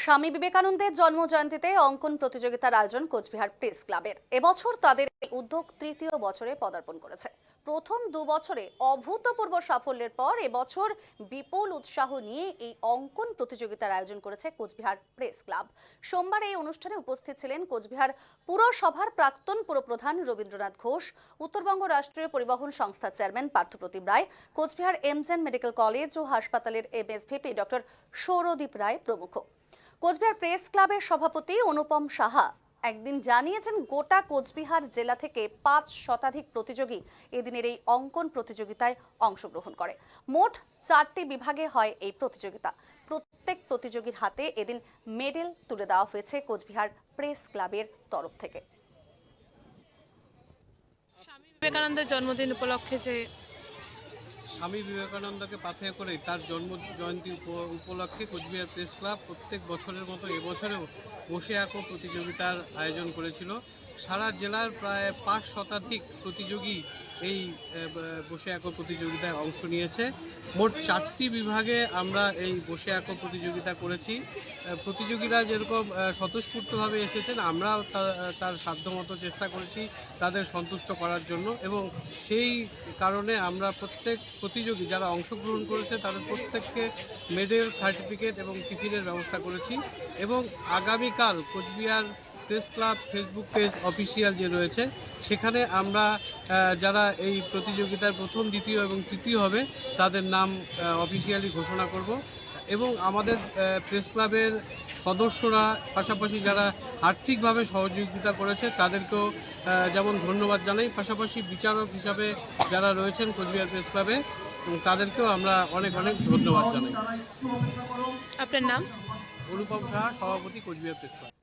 স্বামী বিবেকানন্দের জন্মজয়ন্তীতে অঙ্কন প্রতিযোগিতার আয়োজন কোচবিহার প্রেস ক্লাবের। এবছর তাদের এই উদ্যোগ তৃতীয় বছরে পদার্পণ করেছে। প্রথম 2 বছরে অভূতপূর্ব সাফল্যের পর এবছর বিপুল উৎসাহ নিয়ে এই অঙ্কন প্রতিযোগিতার আয়োজন করেছে কোচবিহার প্রেস ক্লাব। সোমবার এই অনুষ্ঠানে উপস্থিত ছিলেন কোচবিহার পুরসভার প্রাক্তন পুরপ্রধান রবীন্দ্রনাথ ঘোষ, উত্তরবঙ্গ রাষ্ট্রীয় পরিবহন সংস্থার চেয়ারম্যান পার্থপ্রতিম রায়, কোচবিহার এমজেন মেডিকেল কলেজ ও হাসপাতালের এমএসভিপি ডক্টর সৌরদীপ রায় প্রমুখ। কোচবিহার প্রেস ক্লাবের সভাপতি অনুপম সাহা একদিন জানিয়েছেন, গোটা কোচবিহার জেলা থেকে 5 শতাধিক প্রতিযোগী এদিনের এই অঙ্কন প্রতিযোগিতায় অংশগ্রহণ করে। মোট 4টি বিভাগে হয় এই প্রতিযোগিতা। প্রত্যেক প্রতিযোগীর হাতে এদিন মেডেল তুলে দেওয়া হয়েছে কোচবিহার প্রেস ক্লাবের তরফ থেকে। স্বামী বিবেকানন্দের জন্মদিন উপলক্ষে যে স্বামী বিবেকানন্দকে পাথেয় করে তার জন্ম জয়ন্তী উপলক্ষে কোচবিহার প্রেস ক্লাব প্রত্যেক বছরের মতো এবছরেও বসে আঁকো প্রতিযোগিতার আয়োজন করেছিল। সারা জেলার প্রায় 5 শতাধিক প্রতিযোগী এই বসে আঁকো প্রতিযোগিতায় অংশ নিয়েছে। মোট 4টি বিভাগে আমরা এই বসে আঁকো প্রতিযোগিতা করেছি। প্রতিযোগীরা যেরকম স্বতঃস্ফূর্তভাবে এসেছেন, আমরাও তার সাধ্যমতো চেষ্টা করেছি তাদের সন্তুষ্ট করার জন্য, এবং সেই কারণে আমরা প্রত্যেক প্রতিযোগী যারা অংশগ্রহণ করেছে তাদের প্রত্যেককে মেডেল, সার্টিফিকেট এবং টিফিনের ব্যবস্থা করেছি। এবং আগামীকাল Cooch Behar press club Facebook page official যে রয়েছে, সেখানে আমরা যারা এই প্রতিযোগিতার প্রথম, দ্বিতীয় এবং তৃতীয় হবে তাদের নাম অফিসিয়ালি ঘোষণা করব। এবং আমাদের প্রেস ক্লাবের সদস্যরা, পাশাপাশি যারা আর্থিকভাবে সহযোগিতা করেছে তাদেরকেও যেমন ধন্যবাদ জানাই, পাশাপাশি বিচারক হিসাবে যারা রয়েছেন কোচবিহার প্রেস ক্লাবে তাদেরকেও আমরা অনেক অনেক ধন্যবাদ জানাই। আপনার নাম? অনুপম সাহা, সভাপতি, কোচবিহার প্রেস ক্লাব।